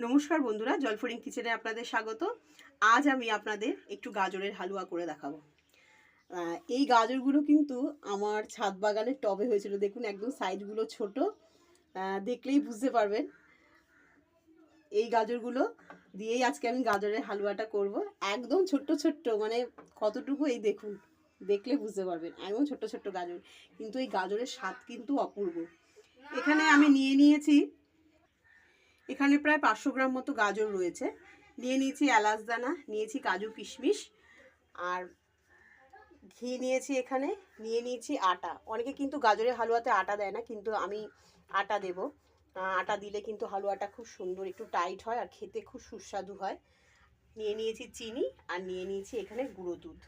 নমস্কার বন্ধুরা, জলফরিং কিচেনে আপনাদের স্বাগত। আজ আমি আপনাদের একটু গাজরের হালুয়া করে দেখাবো। এই গাজরগুলো কিন্তু আমার ছাদ বাগানের টবে হয়েছিল। দেখুন একদম সাইজগুলো ছোট, দেখলেই বুঝতে পারবেন। এই গাজরগুলো দিয়েই আজকে আমি গাজরের হালুয়াটা করব। একদম ছোট্ট ছোট্ট, মানে কতটুকু এই দেখুন, দেখলে বুঝতে পারবেন। একদম ছোট্ট ছোট্ট গাজর, কিন্তু এই গাজরের স্বাদ কিন্তু অপূর্ব। এখানে আমি নিয়েছি এখানে প্রায় 500 গ্রাম মতো গাজর রয়েছে। নিয়ে নিয়েছি এলাচ দানা, নিয়েছি কাজু কিশমিশ, আর ঘি নিয়েছি। এখানে নিয়ে নিয়েছি আটা। অনেকে কিন্তু গাজরের হালুয়াতে আটা দেয় না, কিন্তু আমি আটা দেব। আটা দিলে কিন্তু হালুয়াটা খুব সুন্দর, একটু টাইট হয় আর খেতে খুব সুস্বাদু হয়। নিয়ে নিয়েছি চিনি, আর নিয়ে নিয়েছি এখানে গুঁড়ো দুধ।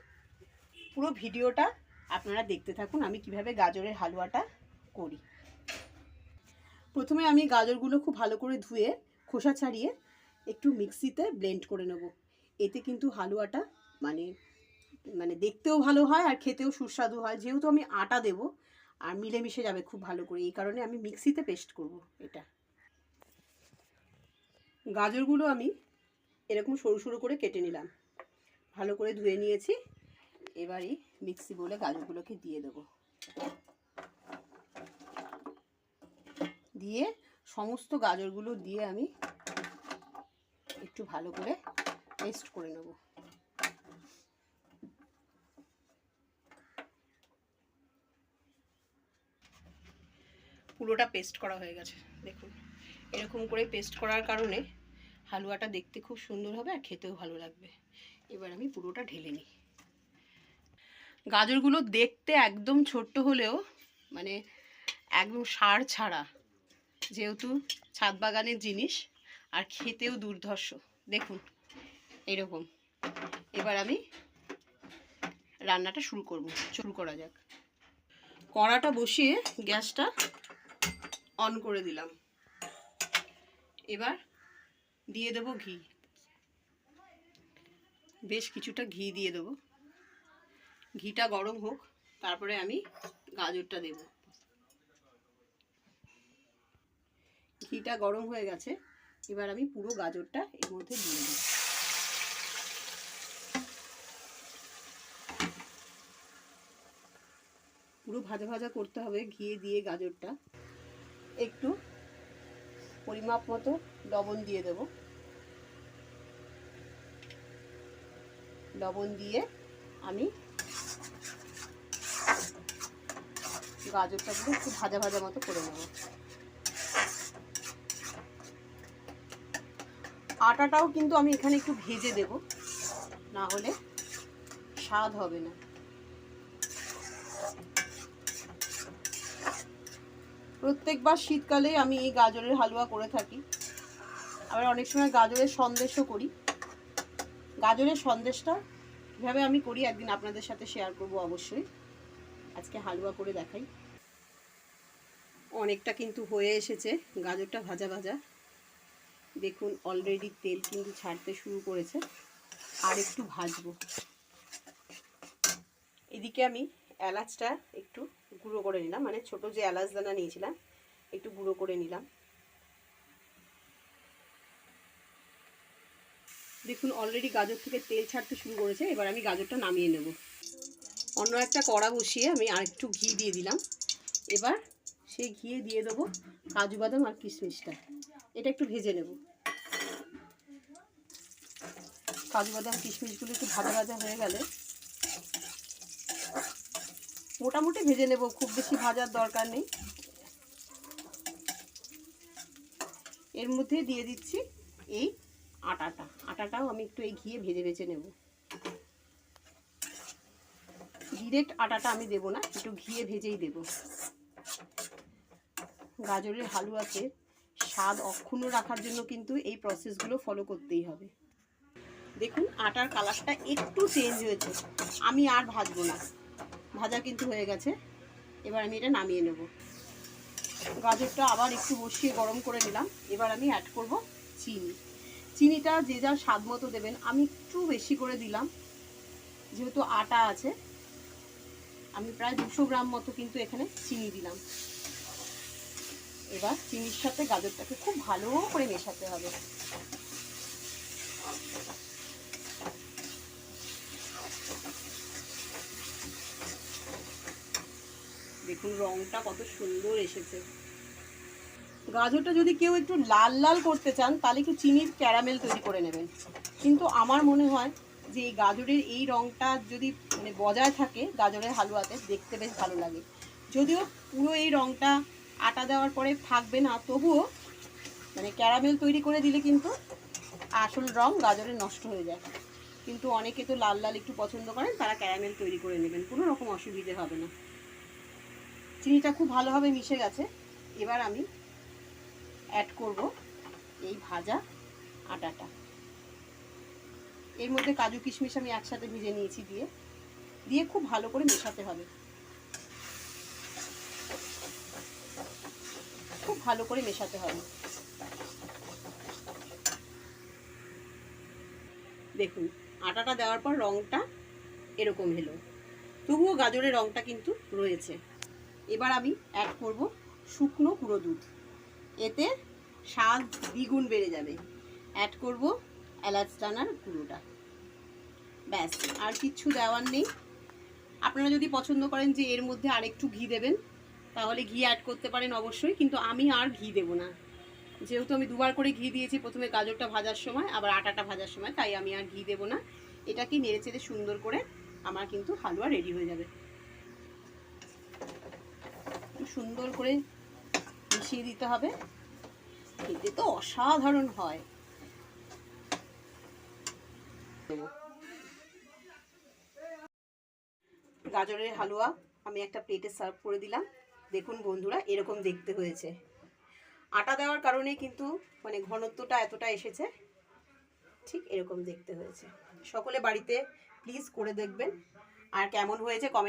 পুরো ভিডিওটা আপনারা দেখতে থাকুন আমি কিভাবে গাজরের হালুয়াটা করি। প্রথমে আমি গাজরগুলো খুব ভালো করে ধুয়ে খোসা ছাড়িয়ে একটু মিক্সিতে ব্লেন্ড করে নেব। এতে কিন্তু হালুয়াটা মানে দেখতেও ভালো হয় আর খেতেও সুস্বাদু হয়। যেহেতু আমি আটা দেব আর মিলেমিশে যাবে খুব ভালো করে, এই কারণে আমি মিক্সিতে পেস্ট করব। এটা গাজরগুলো আমি এরকম সরু সরু করে কেটে নিলাম, ভালো করে ধুয়ে নিয়েছি। এবারই মিক্সি বলে গাজরগুলোকে দিয়ে দেব। দিয়ে সমস্ত গাজরগুলো দিয়ে আমি একটু ভালো করে পেস্ট করে নেব। পুরোটা পেস্ট করা হয়ে গেছে। দেখুন এরকম করে পেস্ট করার কারণে হালুয়াটা দেখতে খুব সুন্দর হবে আর খেতেও ভালো লাগবে। এবার আমি পুরোটা ঢেলে নিই। গাজরগুলো দেখতে একদম ছোট্ট হলেও মানে একদম সার ছাড়া, যেহেতু ছাদ বাগানের জিনিস, আর খেতেও দুর্ধর্ষ। দেখুন এরকম। এবার আমি রান্নাটা শুরু করা যাক। কড়াটা বসিয়ে গ্যাসটা অন করে দিলাম। এবার দিয়ে দেব ঘি, বেশ কিছুটা ঘি দিয়ে দেব। ঘিটা গরম হোক, তারপরে আমি গাজরটা দেব। ঘিটা গরম হয়ে গেছে, এবার আমি পুরো গাজরটা এর মধ্যে দিয়ে দেব। পুরো ভাজা ভাজা করতে হবে ঘি দিয়ে গাজরটা। একটু পরিমাপ মতো লবণ দিয়ে দেব। লবণ দিয়ে আমি গাজরটা দিয়ে একটু ভাজা ভাজা মতো করে নেব। আটাটাও কিন্তু আমি এখানে একটু ভেজে দেব, না হলে স্বাদ হবে না। প্রত্যেকবার শীতকালে আমি এই গাজরের হালুয়া করে থাকি। আবার অনেক সময় গাজরের সন্দেশও করি। গাজরের সন্দেশটা কীভাবে আমি করি একদিন আপনাদের সাথে শেয়ার করব অবশ্যই। আজকে হালুয়া করে দেখাই। অনেকটা কিন্তু হয়ে এসেছে গাজরটা ভাজা ভাজা। দেখুন অলরেডি তেল কিন্তু ছাড়তে শুরু করেছে। আর একটু ভাজবো। এদিকে আমি এলাচটা একটু গুঁড়ো করে নিলাম, মানে ছোট যে এলাচ দানা নিয়েছিলাম একটু গুঁড়ো করে নিলাম। দেখুন অলরেডি গাজর থেকে তেল ছাড়তে শুরু করেছে। এবার আমি গাজরটা নামিয়ে নেব। অন্য একটা কড়া বসিয়ে আমি আরেকটু ঘি দিয়ে দিলাম। এবার সেই ঘিয়ে দিয়ে দেবো কাজু বাদাম আর কিশমিশটা। এটা একটু ভেজে নেব। কাজু বাদাম কিশমিশগুলো একটু ভাজা ভাজা হয়ে গেলে, মোটামুটি ভেজে নেব, খুব বেশি ভাজার দরকার নেই। এর মধ্যে দিয়ে দিচ্ছি এই আটাটাও আমি একটু এই ঘিয়ে ভেজে ভেজে নেব। ডিরেক্ট আটাটা আমি দেব না, একটু ঘিয়ে ভেজেই দেব। গাজরের হালুয়াতে স্বাদ অক্ষুণ্ণ রাখার জন্য কিন্তু এই প্রসেসগুলো ফলো করতেই হবে। দেখুন আটার কালারটা একটু চেঞ্জ হয়েছে, আমি আর ভাজবো না, ভাজা কিন্তু হয়ে গেছে। এবার আমি এটা নামিয়ে নেব। গাজরটা আবার একটু বসিয়ে গরম করে নিলাম। এবার আমি অ্যাড করব চিনি। চিনিটা যে যার স্বাদ মতো দেবেন। আমি একটু বেশি করে দিলাম, যেহেতু আটা আছে। আমি প্রায় 200 গ্রাম মতো কিন্তু এখানে চিনি দিলাম। এবার চিনির সাথে গাজরটাকে খুব ভালো করে মেশাতে হবে। দেখুন রংটা কত সুন্দর এসেছে। গাজরটা যদি কেউ একটু লাল লাল করতে চান তাহলে একটু চিনির ক্যারামেল তৈরি করে নেবেন, কিন্তু আমার মনে হয় যে এই গাজরের এই রংটা যদি মানে বজায় থাকে গাজরের হালুয়াতে দেখতে বেশ ভালো লাগে। যদিও পুরো এই রংটা আটা দেওয়ার পরে থাকবে না, তবুও মানে ক্যারামেল তৈরি করে দিলে কিন্তু আসল রং গাজরের নষ্ট হয়ে যায়। কিন্তু অনেকে তো লাল লাল একটু পছন্দ করেন, তারা ক্যারামেল তৈরি করে নেবেন, কোনো রকম অসুবিধে হবে না। চিনিটা খুব ভালোভাবে মিশে গেছে। এবার আমি অ্যাড করব এই ভাজা আটাটা। এর মধ্যে কাজু কিশমিশ আমি একসাথে ভিজে নিয়েছি, দিয়ে খুব ভালো করে মেশাতে হবে, খুব ভালো করে মেশাতে হবে। দেখুন আটাটা দেওয়ার পর রংটা এরকম এলো, তবুও গাজরের রংটা কিন্তু রয়েছে। এবার আমি অ্যাড করব শুকনো গুঁড়ো দুধ, এতে স্বাদ দ্বিগুণ বেড়ে যাবে। অ্যাড করব এলাচ দানার গুঁড়োটা, ব্যাস আর কিচ্ছু দেওয়ার নেই। আপনারা যদি পছন্দ করেন যে এর মধ্যে আরেকটু ঘি দেবেন তাহলে ঘি অ্যাড করতে পারেন অবশ্যই, কিন্তু আমি আর ঘি দেব না, যেহেতু আমি দুবার করে ঘি দিয়েছি, প্রথমে গাজরটা ভাজার সময় আবার আটাটা ভাজার সময়, তাই আমি আর ঘি দেব না। এটাকে নেড়েচেড়ে সুন্দর করে আমার কিন্তু হালুয়া রেডি হয়ে যাবে। সুন্দর করে মিশিয়ে দিতে হবে, খেতে তো অসাধারণ হয়। গাজরের হালুয়া আমি একটা প্লেটে সার্ভ করে দিলাম। দেখুন বন্ধুরা এরকম দেখতে হয়েছে। আটা দেওয়ার কারণে কিন্তু মানে ঘনত্বটা এতটা এসেছে, ঠিক এরকম দেখতে হয়েছে। সকলে বাড়িতে প্লিজ করে দেখবেন, আর কেমন হয়েছে কমেন্ট